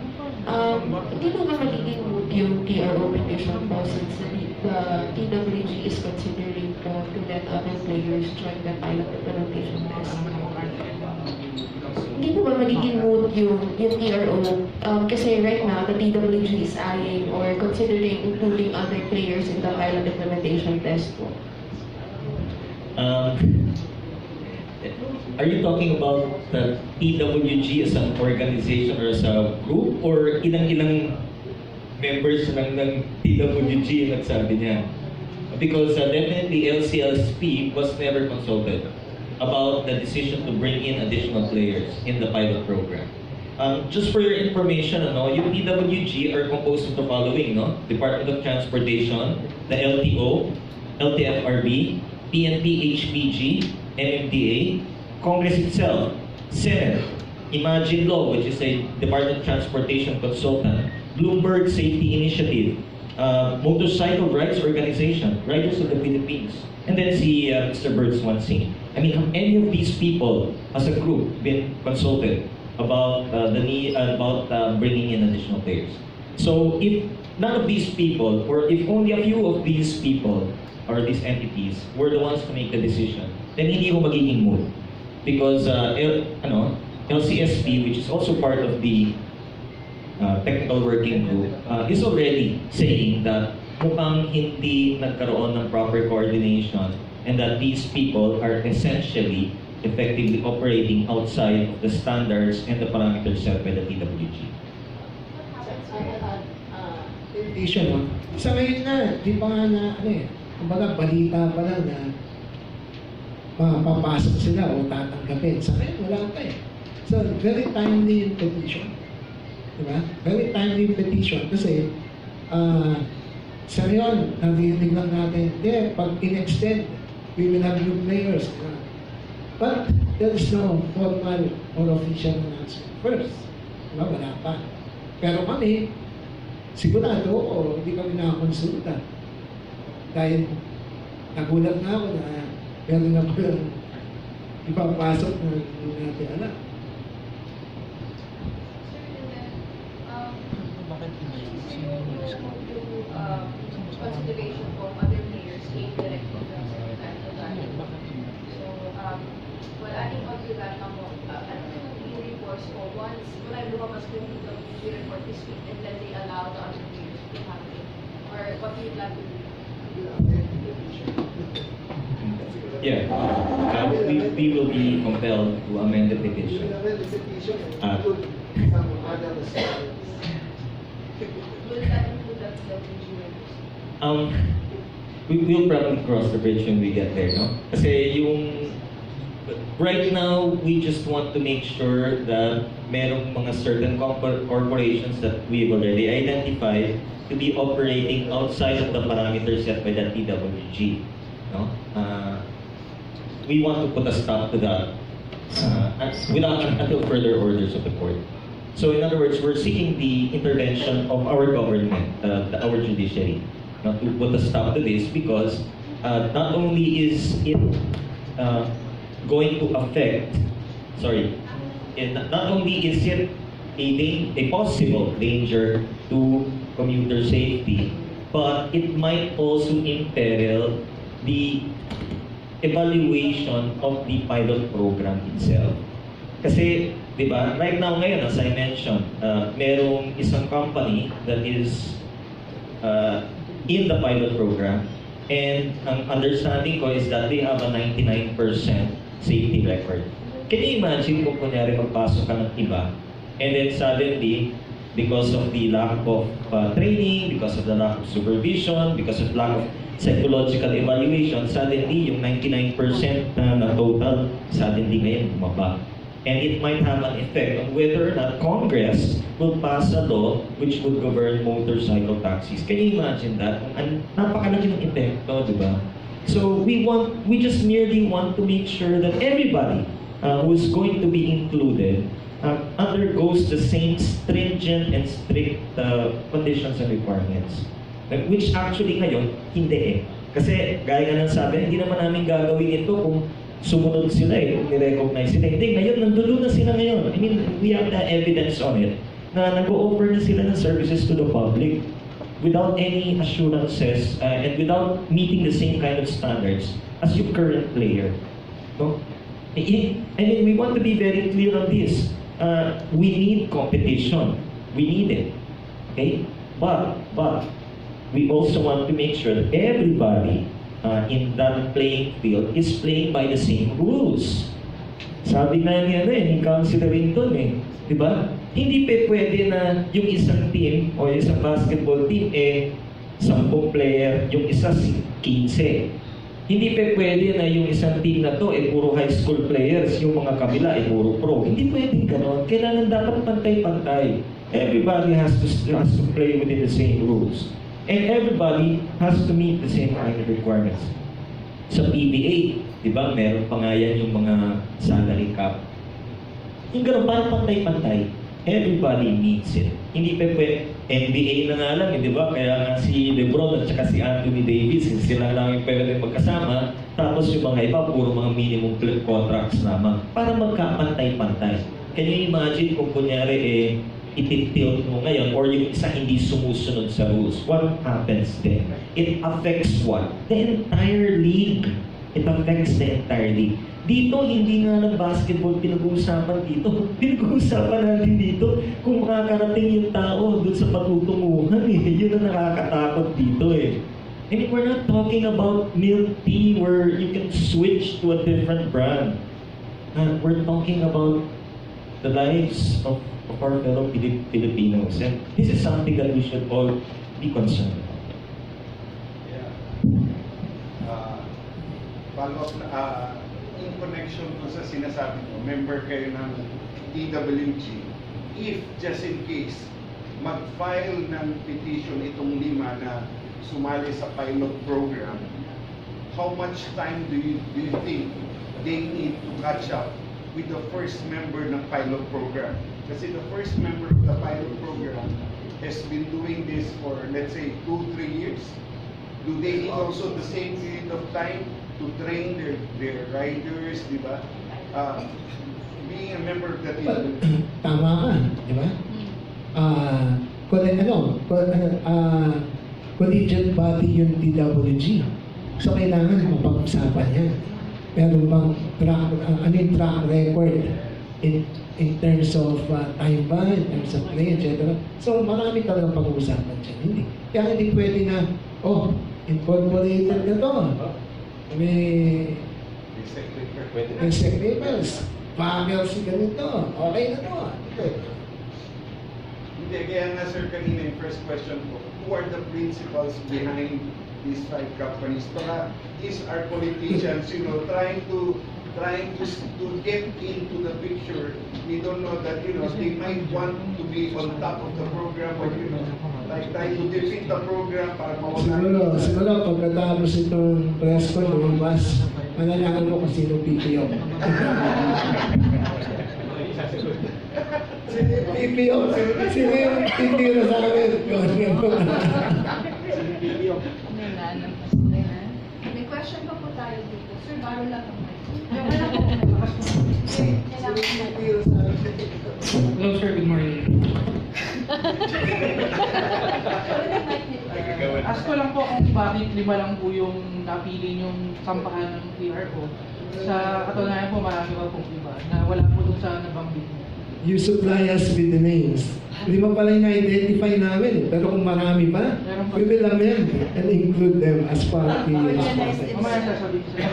Hindi mo ba magiging moot yung TRO petition po since the TWG is considering po to let other players join the pilot implementation test? Hindi mo ba magiging moot yung TRO? Kasi right now, the TWG is eyeing or considering including other players in the pilot implementation test po. Are you talking about the TWG as an organization or as a group, or ilang-ilang members ng TWG ang nagsabi niya? Because definitely LCSP was never consulted about the decision to bring in additional players in the pilot program. Just for your information, yung TWG are composed of the following, Department of Transportation, the LTO, LTFRB, PNP, HPG, MMDA, Congress itself, Senate, Imagine Law, which is a Department of Transportation consultant, Bloomberg Safety Initiative, Motorcycle Rights Organization, Riders of the Philippines, and then si Mr. Bert Swansea. I mean, have any of these people, as a group, been consulted about the need about bringing in additional players? So, if none of these people, or if only a few of these people or these entities were the ones to make the decision, then hindi ko magiging moot. Because LCSP, which is also part of the technical working group, is already saying that mukhang hindi nagkaroon ng proper coordination and that these people are essentially effectively operating outside of the standards and the parameters set by the TWG. Petition, sa ngayon na, di pa nga na, kumbaga balita pa lang na papasok sila o tatanggapin. Sa ngayon, wala pa eh. So, very timely yung petition. Diba? Very timely yung petition kasi sa ngayon, narinig lang natin, pag in-extend, we will have new players. But there is no formal or official announcement first. Diba? Wala pa. Pero kami, sigurado o hindi kami nakakonsulta. Dahil nagulat na ako na meron na po yung ipapasok na hindi natin alam. Consideration for other players came directly from Secretary. So, adding on to that, yung reports ko, once, wala lumabas ko yung report this week, and then they allow the other players to have it, or what do you plan to do? Yeah, we will be compelled to amend the petition. Will that include the TWG? We will probably cross the bridge when we get there, no? Kasi right now, we just want to make sure that merong mga certain corporations that we've already identified to be operating outside of the parameters set by the TWG, no? We want to put a stop to that until further orders of the court. So in other words, we're seeking the intervention of our government, our judiciary, to put a stop to this because not only is it going to affect, not only is it a possible danger to commuter safety, but it might also imperil the evaluation of the pilot program itself. Kasi, di ba, right now ngayon, as I mentioned, merong isang company that is in the pilot program, and ang understanding ko is that they have a 99% safety record. Can you imagine kung kunyari magpasok ka ng iba, and then suddenly, because of the lack of training, because of the lack of supervision, because of lack of psychological evaluation, suddenly yung 99% na total, suddenly ngayon bumaba. And it might have an effect on whether or not Congress will pass a law which would govern motorcycle taxis. Can you imagine that? Napakalaki ng epekto, di ba? So we just merely want to make sure that everybody who is going to be included undergoes the same stringent and strict conditions and requirements. Which actually ngayon, hindi eh. Kasi gaya nga ng sabi, hindi naman namin gagawin ito kung sumunod sila i-recognize sila. Hindi, ngayon, nandoon na sila ngayon. I mean, we have the evidence on it na nag-o-offer na sila ng services to the public without any assurances and without meeting the same kind of standards as your current player. No? I mean, we want to be very clear on this. We need competition. We need it. Okay? But we also want to make sure that everybody in that playing field is playing by the same rules. Sabi nga niya ni Councilor Rinton di ba? Hindi pwede na yung isang team o isang basketball team 10 player, yung isa 15. Hindi pwede na yung isang team na to puro high school players, yung mga kabila puro pro. Hindi pwedeng gano'n. Kailangan dapat pantay-pantay. Everybody has to play within the same rules. And everybody has to meet the same kind of requirements. Sa PBA, di ba, meron pa nga yan yung mga salary cap. Yung gano'n, parang pantay-pantay. Everybody meets it. Hindi pa pwede, NBA na nga lang, di ba? Kaya nga si LeBron at saka si Anthony Davis, sila lang yung pwede magkasama. Tapos yung mga iba, puro mga minimum contracts naman. Para magkapantay-pantay. Can you imagine kung kunyari ititilt mo ngayon or yung isa hindi sumusunod sa rules, what happens then? It affects what? The entire league. It affects the entire league. Dito, hindi nga ng basketball pinag-uusapan dito. Pinag-uusapan natin dito kung makakarating yung tao doon sa patutunguhan Yun ang nakakatakot dito And we're not talking about milk tea where you can switch to a different brand. We're talking about the lives of our fellow Filipinos. And this is something that we should all be concerned about. Follow up in connection to sa sinasabi mo, member kayo ng TWG, if just in case, mag-file ng petition itong 5 na sumali sa pilot program, how much time do you think they need to catch up with the first member ng pilot program? Kasi the first member of the pilot program has been doing this for, let's say, 2-3 years. Do they need also the same period of time to train their riders, di ba? Being a member of the team. Tama ka, di ba? Collegiate body yung TWG. So kailangan mapag-usapan yan. Meron bang track record in terms of time ban, in terms of play, etc. So marami talagang pag-uusapan dyan. Hindi. Kaya hindi pwede na, incorporated na to. May executives, family si ganito, okay na to. Hindi, kaya nga sir, kanina yung first question ko, who are the principals behind these 5 companies? Baka these are politicians, trying to get into the picture. We don't know that, they might want to be on top of the program or, like trying to defeat the program para mawala. Siguro, pagkatapos itong presscon, lumabas, manalaman mo kung sino PPO. PPO, sino yung titira sa amin? May question pa po tayo dito. Sir, baro lang ang Hello sir, good morning. Ask ko lang po kung bakit 5 lang po yung napili yung sampahan ng PRO. Sa katunayan po, marami pa pong iba na wala po dun sa nabanggit. You supply us with the names. 5 pala yung na-identify namin. Pero kung marami pa, we will amend and include them as part of the Mamaya sasabihin sila.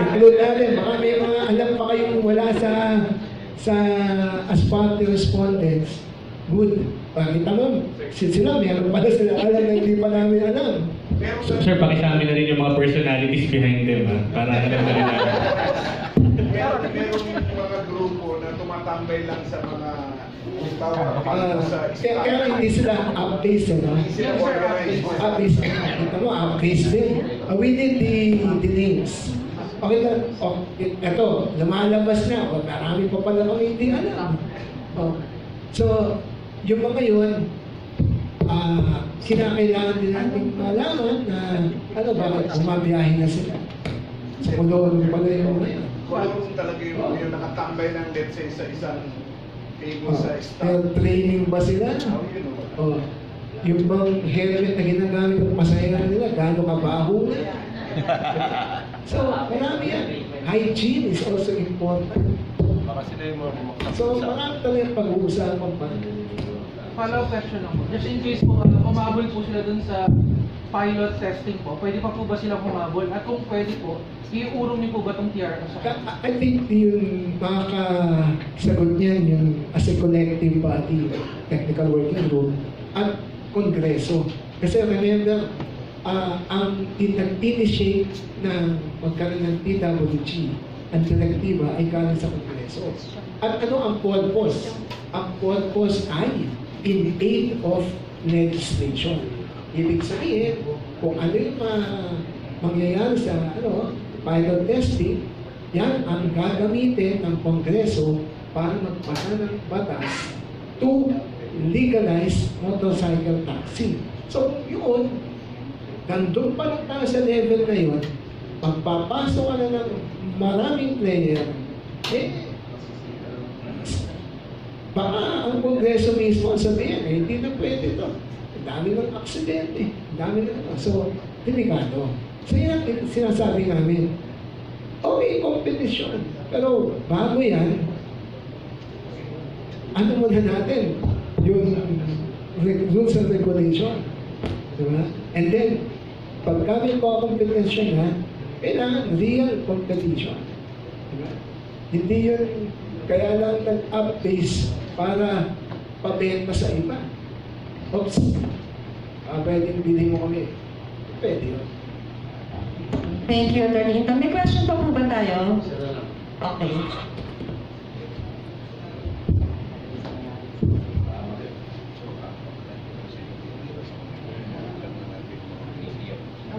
include natin. Baka may mga alam pa kayong wala sa as part of the respondents. Good. Pakita mo, sila, meron pala sila alam na hindi pa namin alam. Sir, pakisabi na rin yung mga personalities behind them, para alam na rin natin. Meron mga grupo na tumatambay lang sa mga kaya hindi sila up-based, no? Up-based. Kita mo, up-based din. We need the names. Okay na, ito, lumalabas na. Marami pa pala kami hindi alam. So, yung mga yun, kinakailangan din natin malaman na, bakit bumabiyahe na sila. Sa Colorado pala yung ngayon. Kung talaga yung nakatambay ng let's say sa isang table sa staff. Pero training ba sila? Oh, yung bang helmet na ginagamit ng pasahero nila, gaano kabaho na yan? So, marami yan. Hygiene is also important. So, marami talagang pag-uusapan pa. Follow-up question lang po. Just in case po, umabol po sila dun sa pilot testing po, pwede pa po ba silang humabol? At kung pwede po, iurong niyo po ba itong TRO sa I think yung makakasagot niyan yung as a collective body, technical working group, at Kongreso. Kasi remember, ang nag-initiate na magkaroon ng PWG, ang direktiba ay galing sa Kongreso. At ano ang purpose? Ang purpose ay in aid of legislation. Ibig sabihin, kung ano yung mangyayari sa pilot testing, yan ang gagamitin ng Kongreso para magpasa ng batas to legalize motorcycle taxi. So, yun, nandun pa lang tayo sa level na yun, pagpapasok ka na ng maraming player, baka ang Kongreso mismo ang sabihin, hindi na pwede ito. Ang dami ng aksidente, ang dami ng so, delikado. So, yan ang sinasabi namin. Okay, competition. Pero bago yan, ano muna natin? Yung rules and regulation. Diba? And then, pagka may competition na, kailangan real competition. Diba? Hindi yun kaya lang nag-up-base para pabenta sa iba. Oops, pwedeng bilhin mo kami. Pwede yun. Thank you, Attorney Hinton. May question pa po ba tayo? Okay.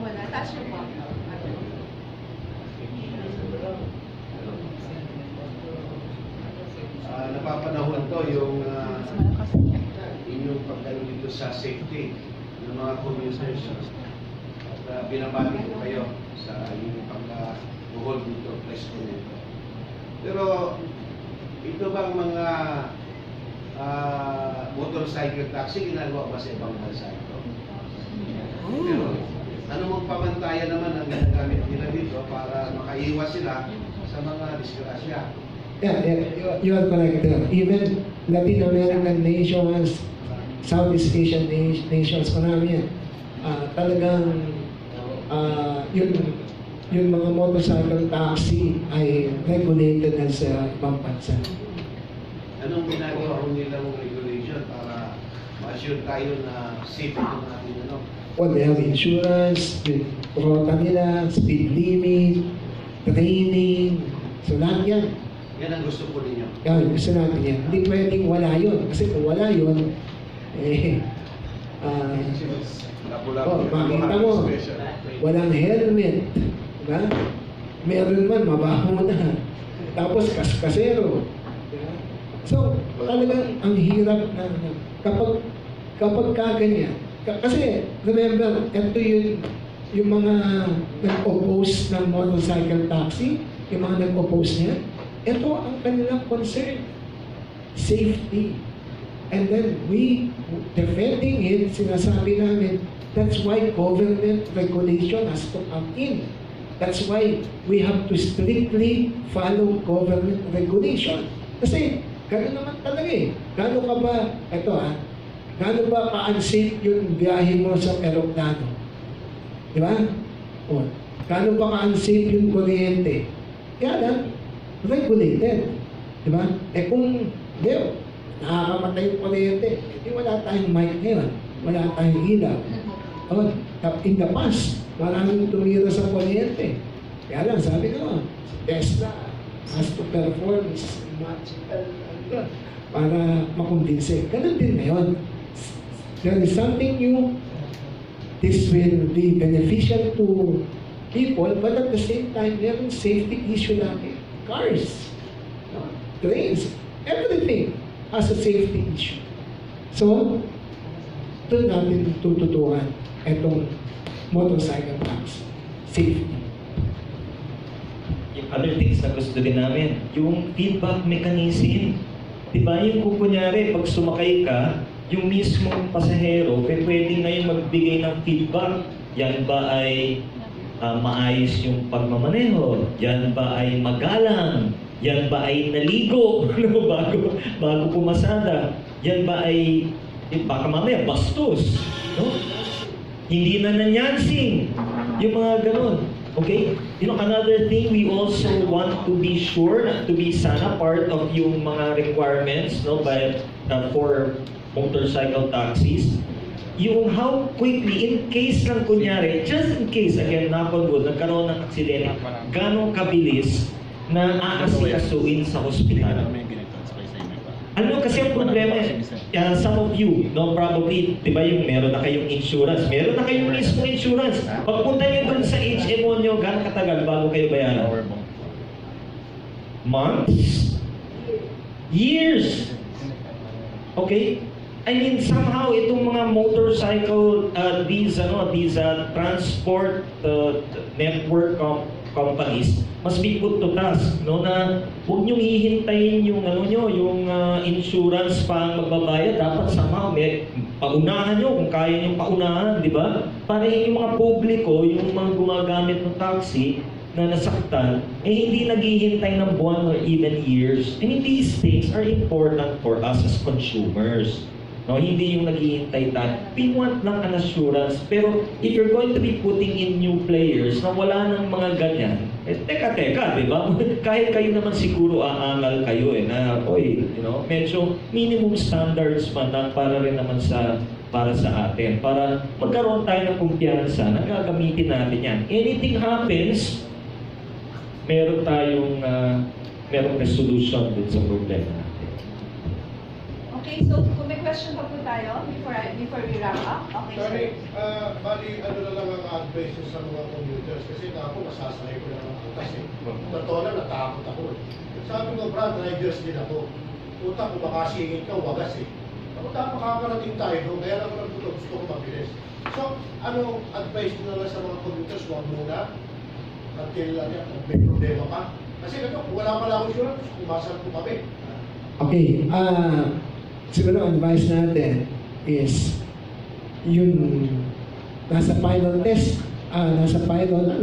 Wala, taas yung po. Napapanahon to yung inyong pagdalo dito sa safety ng mga commuters. At binabati ko kayo sa inyong pag-hold dito, presscon nito. Pero ito bang mga motorcycle taxi ginagawa ba sa ibang bansa ito? Pero ano mong pamantayan naman ang ginagamit nila dito para makaiwas sila sa mga disgrasya? Yeah, you are correct there. Even Latin American nations, Southeast Asian nations, marami yan. Talagang yung mga motorcycle taxi ay regulated na sa ibang bansa. Anong ginagawa ko nilang regulation para ma-assure tayo na safe ng ating Well, they have insurance, yung rota nila, speed limit, training, so lahat yan. Yan ang gusto po ninyo. Yan, gusto natin yan. Hindi pwedeng wala yun. Kasi kung wala yun, makita mo, walang helmet. Diba? Meron man, mabaho na. Tapos kaskasero. Diba? So, talagang ang hirap na kapag kaganyan. Kasi, remember, ito yung mga nag-oppose ng motorcycle taxi, yung mga nag-oppose niya, ito ang kanilang concern. Safety. And then we, defending it, sinasabi namin, that's why government regulation has to come in. That's why we have to strictly follow government regulation. Kasi, gano'n naman talaga eh. Gano'n ka ba, gano'n ba ka-unsafe yung biyahe mo sa aeroplano? Di ba? O, gano'n ba ka-unsafe yung kuryente? Kaya lang, regulated. Di ba? Kung nakakamatay yung kuryente, hindi wala tayong mic ngayon. Wala tayong ilaw. In the past, maraming tumira sa kuryente. Kaya lang, sabi ko, Tesla has to perform magical para makumbinse. Ganun din ngayon. There is something new. This will be beneficial to people, but at the same time, meron safety issue natin. Cars, trains, everything has a safety issue. So, doon natin tututukan itong motorcycle tax safety. other things na gusto din namin. Yung feedback mechanism. Diba, yung kung kunyari, pag sumakay ka, yung mismong pasahero, pwede ngayon magbigay ng feedback. Yan ba ay maayos yung pagmamaneho? Yan ba ay magalang? Yan ba ay naligo bago pumasada? Yan ba ay baka mamaya bastos? No? Hindi na nanyansing. Yung mga ganun. Okay? You know, another thing, we also want to be sure to be sana part of yung mga requirements, no, for motorcycle taxis. Yung how quickly, in case lang kunyari, just in case, again, knock on wood, nagkaroon ng aksidente, gano'ng kabilis na aasikasuin sa hospital. Ano kasi ang problema, some of you, no, probably, di ba yung meron na kayong insurance, meron na kayong mismo insurance. Pagpunta nyo dun sa HMO nyo, gano'ng katagal bago kayo bayaran? Months? Years? Okay? I mean, somehow itong mga motorcycle, these transport network companies must be put to task, no, na huwag niyong hihintayin yung insurance pa ang magbabayad. Dapat somehow paunahan niyo kung kaya niyong paunahan, di ba? Para yung mga publiko, yung mga gumagamit ng taxi na nasaktan, hindi naghihintay ng buwan or even years. I mean, these things are important for us as consumers. No, hindi yung naghihintay tayo. We want lang an assurance. Pero if you're going to be putting in new players na wala ng mga ganyan, teka, di ba? Kahit kayo naman siguro aangal kayo na, medyo minimum standards man lang para rin naman para sa atin. Para magkaroon tayo ng kumpiyansa na gagamitin natin yan. Anything happens, meron tayong merong resolution din sa problema natin. Okay, so kung may question pa po tayo before we wrap up. Okay, sorry, bali ano na lang ang advice sa mga commuters kasi ako masasakay ko lang ako kasi totoo na natakot ako. Sabi ko, Brad, riders din ako. Puta, kung makasingin ka, wagas Ako makakarating tayo doon, kaya lang lang gusto ko mabilis. So, anong advice nyo lang sa mga commuters? Huwag muna until may problema ka. Kasi kung wala pala akong insurance, kumasan ko kami. Okay, siguro ang advice natin is yung nasa pilot test, nasa pilot,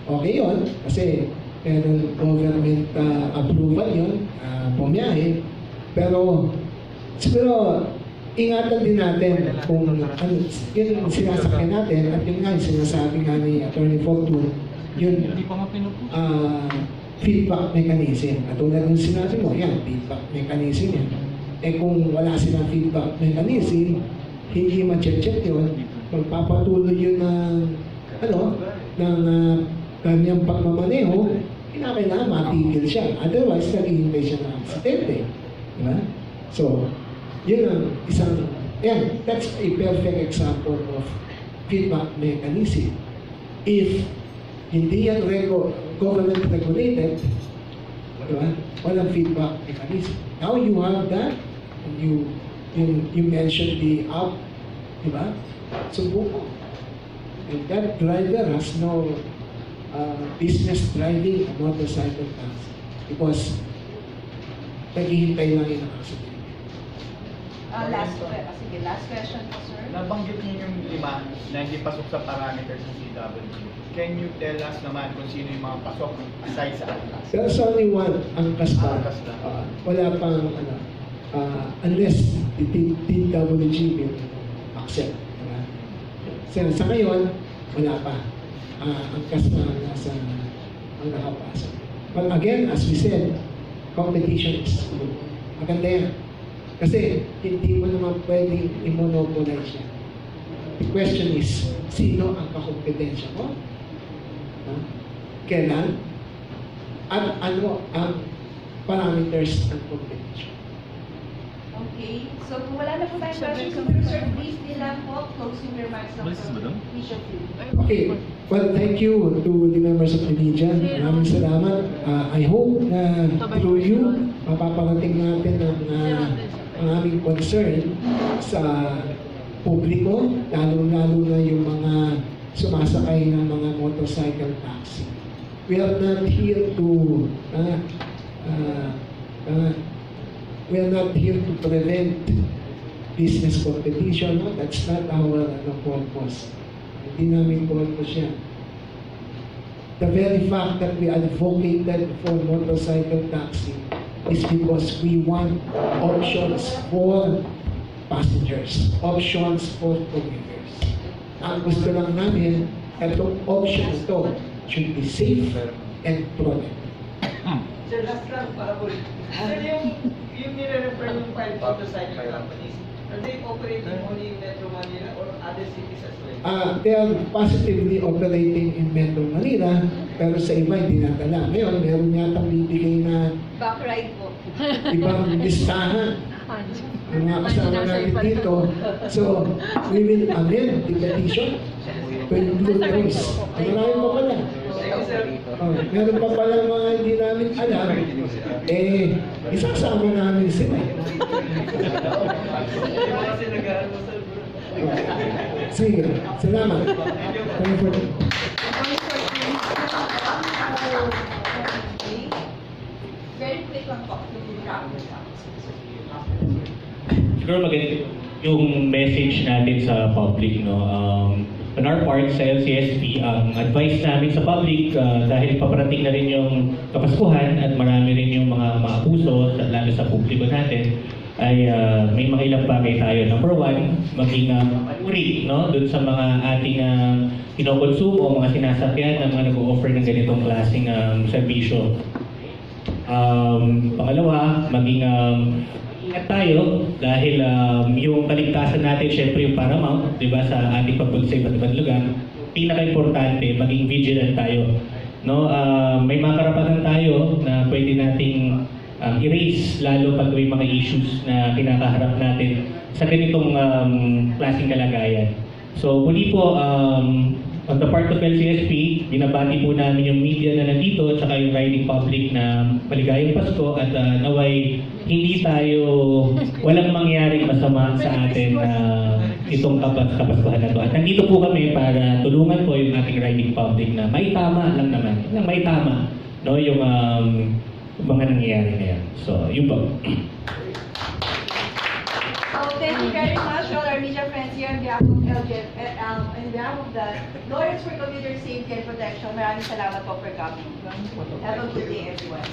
okay yun, kasi meron government approval yun, pumiyahe, pero siguro ingatan din natin kung ano, yun sinasakyan natin at yun nga yung sinasabi nga ni Attorney Fortune, yun feedback mechanism. At tulad ng sinabi mo, yan, feedback mechanism yan. Kung wala silang feedback mechanism, hindi ma-check yun, magpapatuloy yun ng kanyang pagmamaneho, kinakailangan matigil siya. Otherwise, naghihintay siya ng aksidente. Diba? So, yun ang isang, that's a perfect example of feedback mechanism. If hindi yan government regulated, diba? Walang feedback mechanism. Now you have that, and you mentioned the app, diba? Subukan. And that driver has no business driving a motorcycle taxi because naghihintay lang yung accident. Last question po, sir. Nabanggit niyo yung 5 na hindi pasok sa parameters ng CWG. Can you tell us naman kung sino yung mga pasok aside sa ANCAS? There's only one, ANCAS pa. Wala pang, unless the TWG will accept. Sa ngayon, wala pa. ANCAS na nasa ang nakapasok. But again, as we said, competition is good. Maganda yan. Kasi hindi mo naman pwedeng i-monopolize yan. The question is, sino ang kakompetensya mo? Kailan? At ano ang parameters ng competition? Okay, so kung wala na po tayong questions, sir, briefly lang po, closing remarks lang po. Bishop Phil. Okay, well, thank you to the members of the media. Maraming salamat. I hope na through you, mapaparating natin ang aming concern sa publiko, lalo-lalo na yung mga sumasakay ng mga motorcycle taxi. we are not here to we are not here to prevent business competition. No? That's not our purpose. Hindi namin purpose yan. The very fact that we advocated for motorcycle taxi is because we want options for passengers, options for commuters. Ang gusto lang namin, itong option ito should be safe and prudent. Sir, last lang para po. Sir, yung nire-refer yung 5 motorcycle companies, are they operating only in Metro Manila or other cities as well? They are positively operating in Metro Manila, pero sa iba hindi natala. Ngayon, meron yatang bibigay na Back ride po. ibang listahan ng mga kasama namin dito. So, we will amend the petition to include those. Marami pa pala. Meron pa pala mga hindi namin alam, isasama namin sila. Sige, salamat. Thank you for the... Very quick lang po. Siguro maganda yung message natin sa public, no? On our part, sa LCSP, ang advice namin sa public, dahil paparating na rin yung Kapaskuhan at marami rin yung mga maabuso, lalo sa publiko natin, ay may mga ilang bagay tayo. Number one, maging uri, no? Doon sa mga ating kinokonsumo, mga sinasakyan na mga nag-o-offer ng ganitong klaseng serbisyo. Pangalawa, maging ingat tayo dahil yung kaligtasan natin, syempre yung paramount, di ba, sa ating pagpunta sa iba't ibang lugar. Pinaka-importante, maging vigilant tayo. No, may mga karapatan tayo na pwede nating erase, lalo pag may mga issues na kinakaharap natin sa ganitong klaseng kalagayan. So, muli po, on the part of LCSP, binabati po namin yung media na nandito at saka yung riding public na maligayang Pasko at naway hindi tayo, walang mangyaring masama sa atin itong Kapaskuhan na to. At nandito po kami para tulungan po yung ating riding public na may tama lang naman, may tama, no, yung mga nangyayari na yan. So, yun po. Thank you very much, all our media friends here on behalf of on behalf of the Lawyers for Commuter Safety and Protection. Maraming salamat po for coming. Have a good day, everyone.